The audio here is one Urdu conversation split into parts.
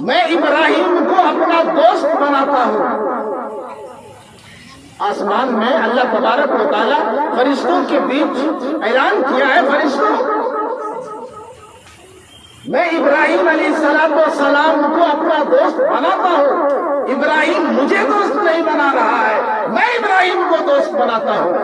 میں ابراہیم کو اپنا دوست بناتا ہوں۔ آسمان میں اللہ تبارک و تعالیٰ فرشتوں کے بیچ اعلان کیا ہے، فرشتوں میں ابراہیم علیہ السلام کو اپنا دوست بناتا ہوں۔ ابراہیم مجھے دوست نہیں بنا رہا ہے، میں ابراہیم کو دوست بناتا ہوں۔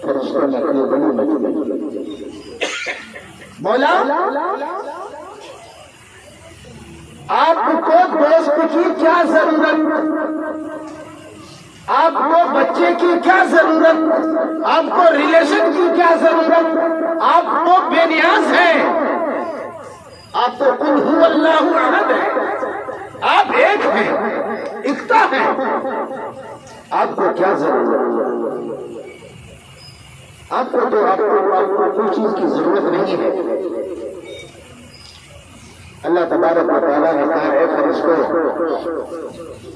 فرشتوں نے مولا آپ کو دوست کی کیا ضرورت، آپ کو بچے کی کیا ضرورت، آپ کو ریلیشن کی کیا ضرورت، آپ کو بے نیاز ہیں، آپ تو قل هو اللہ احد ہے، آپ ایک ہیں، اکتا ہیں، آپ کو کیا ضرورت، آپ کو کوئی چیز کی ضرورت نہیں ہے۔ اللہ تبارک و تعالیٰ نے کہا اے فرشتوں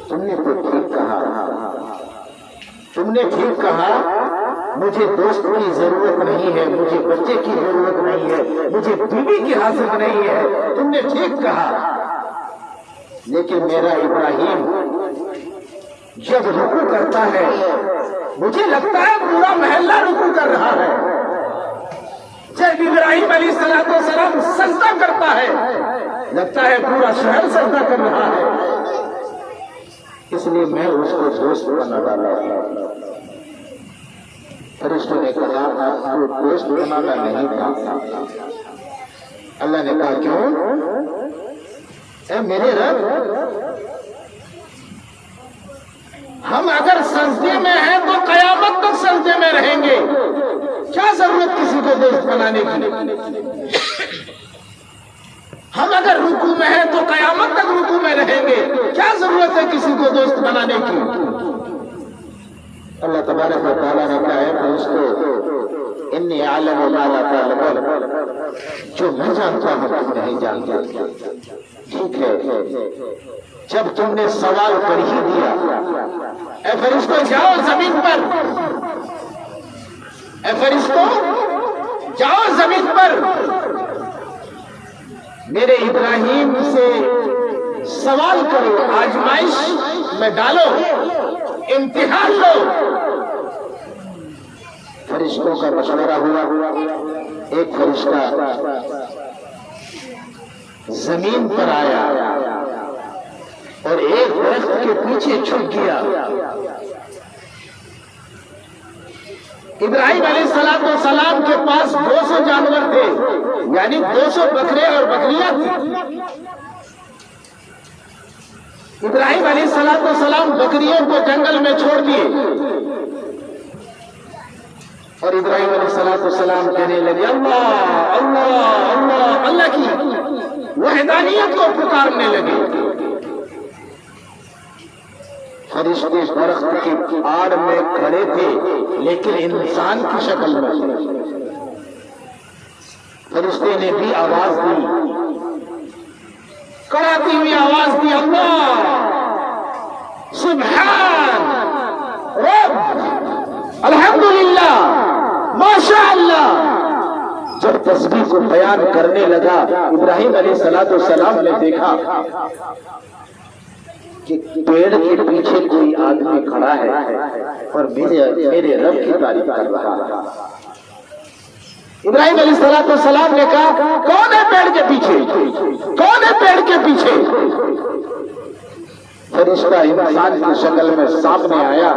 تم نے تو ٹھیک کہا، تم نے ٹھیک کہا، مجھے دوست کی ضرورت نہیں ہے، مجھے بچے کی ضرورت نہیں ہے، مجھے بیوی کی حاجت نہیں ہے، تم نے ٹھیک کہا۔ لیکن میرا ابراہیم جب رکوع کرتا ہے مجھے لگتا ہے پورا محلہ رکوع کر رہا ہے، جب ابراہیم علیہ السلام سجدہ کرتا ہے لگتا ہے پورا شہر سجدہ کر رہا ہے، اس لیے میں اس کو دوست بنا ڈالا۔ فرشتوں نے کہا آپ کو دوست بنانا نہیں تھا۔ اللہ نے کہا کیوں؟ اے میرے رب، ہم اگر سجدے میں ہیں تو قیامت تک سجدے میں رہیں گے، کیا ضرورت کسی کو دوست بنانے کی؟ ہم اگر رکوع میں ہیں تو قیامت تک رکوع میں رہیں گے، کیا ضرورت ہے کسی کو دوست بنانے کی؟ اللہ تبارک و تعالیٰ نے کہا ہے فرشتوں انی اعلم ما لا تعلمون، جو میں جانتا ہوں تم نہیں جانتے۔ ٹھیک ہے، جب تم نے سوال کر ہی دیا، اے فرشتوں جاؤ زمین پر، اے فرشتوں جاؤ زمین پر، میرے ابراہیم سے سوال کرو، آزمائش میں ڈالو، امتحان لو۔ فرشتوں کا مشورہ ہوا، ایک فرشتہ زمین پر آیا اور ایک درخت کے پیچھے چھپ گیا۔ ابراہیم علیہ السلام کے پاس 200 جانور تھے، یعنی 200 بکرے اور بکریاں تھیں۔ ابراہیم علیہ السلام بکریوں کو جنگل میں چھوڑ دیے اور ابراہیم علیہ السلام کہنے لگے اللہ اللہ اللہ، اللہ کی وحدانیت کو پکارنے لگے۔ فرشتے درخت کی آڑ میں کھڑے تھے لیکن انسان کی شکل میں تھے۔ فرشتے نے بھی آواز دی، کڑاتی ہوئی آواز دی، اللہ سبحان رب الحمدللہ ماشاء اللہ۔ جب تسبیح کو بیان کرنے لگا ابراہیم علیہ السلام نے دیکھا کہ پیڑ کے پیچھے کوئی آدمی کھڑا ہے اور میرے رب کی تعریف کر رہا ہے۔ ابراہیم علیہ السلام نے کہا کون ہے پیڑ کے پیچھے، کون ہے پیڑ کے پیچھے؟ فرشتہ انسان کی شکل میں سامنے آیا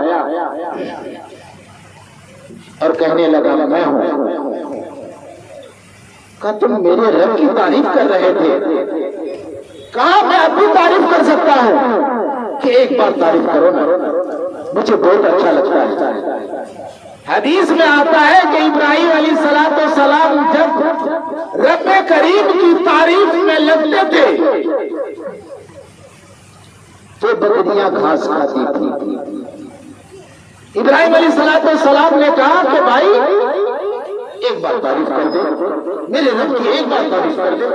اور کہنے لگا میں ہوں۔ کہا تم میرے رب کی تعریف کر رہے تھے؟ کہا میں اب بھی تعریف کر سکتا ہوں کہ ایک بار تعریف کرو نا، مجھے بہت اچھا لگتا ہے۔ حدیث میں آتا ہے کہ ابراہیم علیہ السلام جب رب کریم کی تعریف میں لگتے تھے تو بکریاں گھاس کھاتی تھی۔ ابراہیم علیہ السلام نے کہا کہ بھائی ایک بار تعریف کر دے، میرے رب کی ایک بار تعریف کر دے،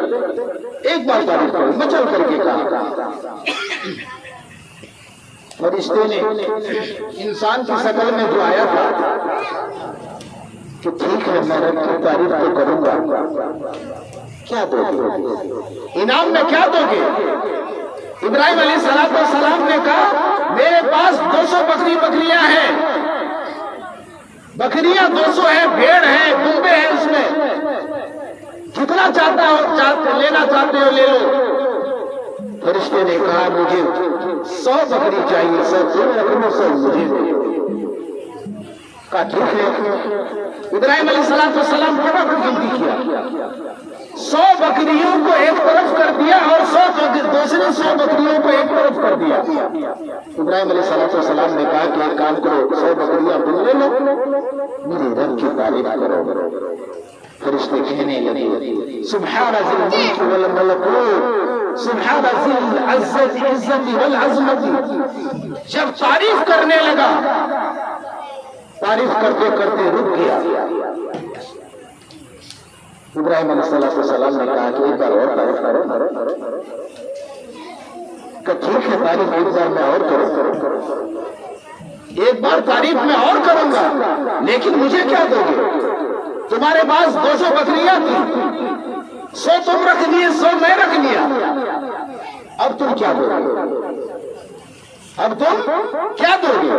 ایک بار تعریف کر دے، مچل کر کے کہا۔ فرشتے نے انسان کی شکل میں جو آیا تھا کہ ٹھیک ہے میں رب کی تعریف تو کروں گا، کیا دو گے؟ انعام میں کیا دو گے؟ ابراہیم علیہ السلام نے کہا میرے پاس 200 بکریاں ہیں، بکریاں 200 ہیں، بھیڑ ہیں، دمبے ہیں، اس میں جتنا چاہتا ہو لینا چاہتے ہو لے لو۔ فرشتے نے کہا مجھے 100 بکری چاہیے، 100 تم رکھو، 100 مجھے دے۔ کہا ٹھیک ہے۔ ابراہیم علیہ السلام فٹافٹ گنتی کیا، 100 بکریوں کو ایک طرف کر دیا اور 100 دوسری 100 بکریوں کو ایک طرف کر دیا۔ ابراہیم علیہ السلام نے کہا کہ ایک کام کرو، 100 بکریاں تم لے لو، میرے رب کی تعریف کرو۔ فرشتے کہنے لگے سبحان ذی الملک والملکوت، سبحان ذی العزت والعظمت۔ جب تعریف کرنے لگا، تعریف کرتے کرتے رک گیا۔ ابراہیم علیہ السلام نے کہا کہ ایک بار اور تعریف کرو۔ کہ ٹھیک ہے، تعریف ایک بار میں اور کروں، ایک بار تعریف میں اور کروں گا، لیکن مجھے کیا دو گے؟ تمہارے پاس 200 بکریاں تھی، 100 تم رکھ لیے، 100 میں رکھ لیا، اب تم کیا دو گے؟ اب تم کیا دو گے؟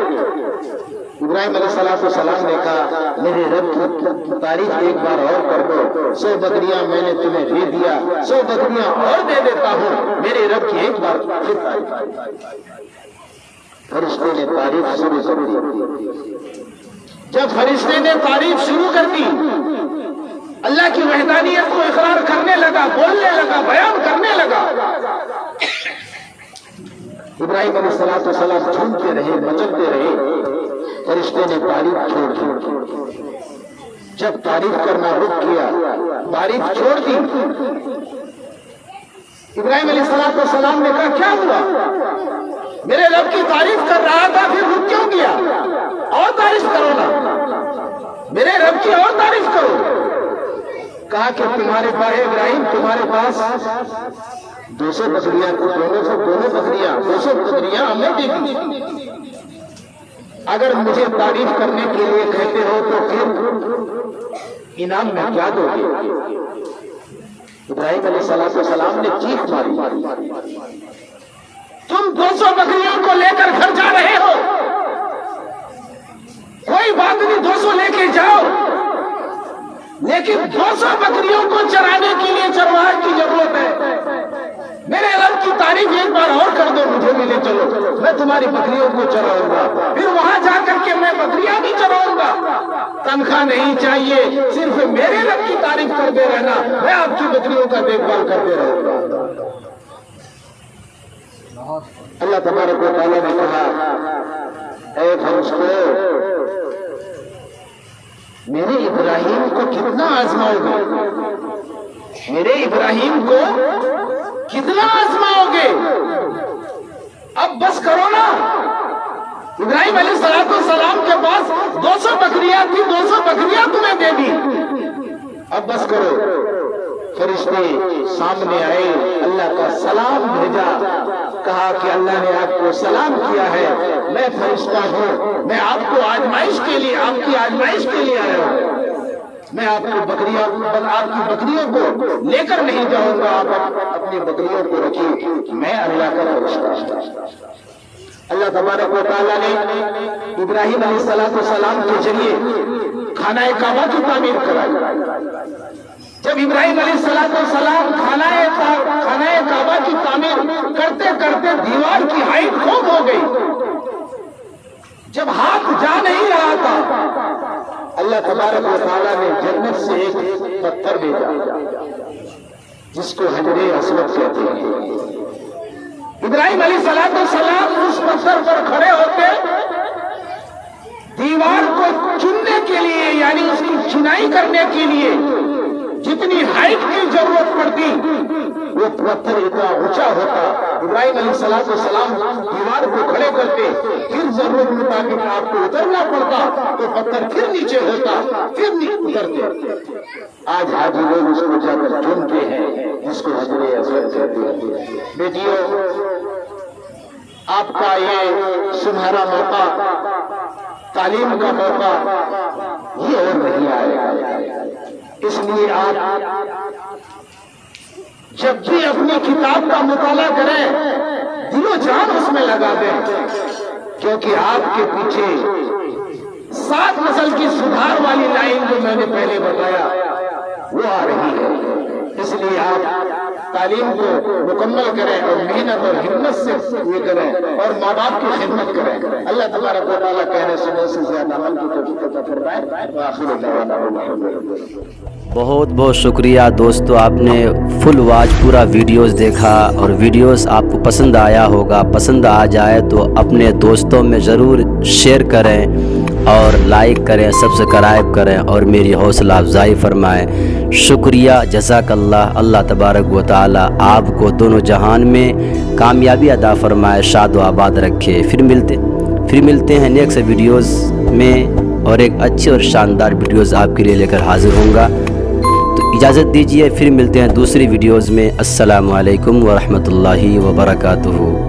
ابراہیم علیہ السلام نے کہا میرے رب کی تعریف ایک بار اور کر دو، 100 بکریاں میں نے تمہیں دے دیا، 100 بکریاں اور دے دیتا ہوں، میرے رب کی ایک بار پھر تعریف۔ فرشتے نے تعریف شروع کر دی۔ جب فرشتے نے تعریف شروع کر دی، اللہ کی وحدانیت کو اقرار کرنے لگا، بولنے لگا، بیان کرنے لگا، ابراہیم علیہ السلام جھومتے رہے، مچلتے رہے۔ فرشتے نے تعریف چھوڑ دی۔ جب تعریف کرنا رک گیا، تعریف چھوڑ دی، ابراہیم علیہ السلام نے کہا کیا ہوا؟ میرے رب کی تعریف کر رہا تھا، پھر رک کیوں گیا؟ اور تعریف کرو نا، میرے رب کی اور تعریف کرو۔ کہا کہ تمہارے پاس ابراہیم، تمہارے پاس 200 بکریاں، 200 بکریاں ہم نے دے دی۔ اگر مجھے تعریف کرنے کے لیے کہتے ہو تو پھر انعام میں کیا دو گے؟ ابراہیم علیہ السلام نے چیخ ماری، تم 200 بکریوں کو لے کر گھر جا رہے ہو، کوئی بات نہیں، 200 لے کے جاؤ، لیکن 200 بکریوں کو چرانے کے لیے چرواہے کی ضرورت ہے۔ میرے رب کی تعریف ایک بار اور کر دو، مجھے بھی لے چلو، میں تمہاری بکریوں کو چراؤں گا، پھر وہاں جا کر کے میں بکریاں بھی چراؤں گا، تنخواہ نہیں چاہیے، صرف میرے رب کی تعریف کرتے رہنا، میں آپ کی بکریوں کا دیکھ بھال کرتے رہوں گا۔ اللہ تبارک و تعالیٰ نے کہا اے فرشتو، میرے ابراہیم کو کتنا آزماؤ گے؟ میرے ابراہیم کو کتنا آزماؤ گے؟ اب بس کرو نا۔ ابراہیم علیہ السلام کے پاس 200 بکریاں تھی، 200 بکریاں تمہیں دے دی، اب بس کرو۔ فرشتے سامنے آئے، اللہ کا سلام بھیجا، کہا کہ اللہ نے آپ کو سلام کیا ہے، میں فرشتہ ہوں، میں آپ کو آزمائش کے لیے، آپ کی آزمائش کے لیے آیا ہوں، میں آپ کی بکریوں کو لے کر نہیں جاؤں گا، آپ اپنی بکریوں کو رکھیے، میں اللہ کا فرشتہ ہوں۔ اللہ تبارک و تعالیٰ نے ابراہیم علیہ السلام کے ذریعے خانہ کعبہ کی تعمیر کرائی۔ جب ابراہیم علیہ السلام خانہ کعبہ کی تعمیر کرتے کرتے دیوار کی ہائٹ کم ہو گئی، جب ہاتھ جا نہیں رہا تھا، اللہ تبارک و تعالیٰ نے جنت سے ایک پتھر بھیجا جس کو حجر اسود کہتے ہیں۔ ابراہیم علیہ السلام اس پتھر پر کھڑے ہوتے، دیوار کو چننے کے لیے، یعنی اس کی چنائی کرنے کے لیے جتنی ہائٹ کی ضرورت پڑتی، وہ پتھر اتنا اونچا ہوتا۔ ابراہیم علیہ السلام دیوار کو کھڑے کرتے، پھر ضرورت مطابق آپ کو اترنا پڑتا تو پتھر پھر نیچے ہوتا، پھر اترتے۔ آج حاجی لوگ اس کو جا کر چنتے ہیں، جس کو حجر اسود کہتے ہیں۔ بیٹیوں، آپ کا یہ سنہرا موقع، تعلیم کا موقع یہ اور نہیں آئے، اس لیے آپ جب بھی اپنی کتاب کا مطالعہ کریں دل و جان اس میں لگا دیں، کیونکہ آپ کے پیچھے 7 نسل کی سدھار والی لائن جو میں نے پہلے بتایا وہ آ رہی ہے۔ اس لیے آپ تعلیم کو مکمل کریں اور محنت اور ہمت سے یہ کریں اور ماں باپ کی خدمت کریں۔ اللہ تبارک و تعالیٰ کہنے سننے سے زیادہ عمل کی توفیق عطا فرمائے۔ وآخر دعوانا الحمد للہ۔ بہت بہت شکریہ دوستو، آپ نے فل واچ پورا ویڈیوز دیکھا اور ویڈیوز آپ کو پسند آیا ہوگا۔ پسند آ جائے تو اپنے دوستوں میں ضرور شیئر کریں اور لائک کریں، سبسکرائب کریں اور میری حوصلہ افزائی فرمائیں۔ شکریہ، جزاک اللہ۔ اللہ تبارک و تعالی آپ کو دونوں جہان میں کامیابی عطا فرمائے، شاد و آباد رکھے۔ پھر ملتے ہیں نیکسٹ ویڈیوز میں اور ایک اچھی اور شاندار ویڈیوز آپ کے لیے لے کر حاضر ہوں گا۔ تو اجازت دیجیے، پھر ملتے ہیں دوسری ویڈیوز میں۔ السلام علیکم ورحمۃ اللہ وبرکاتہ۔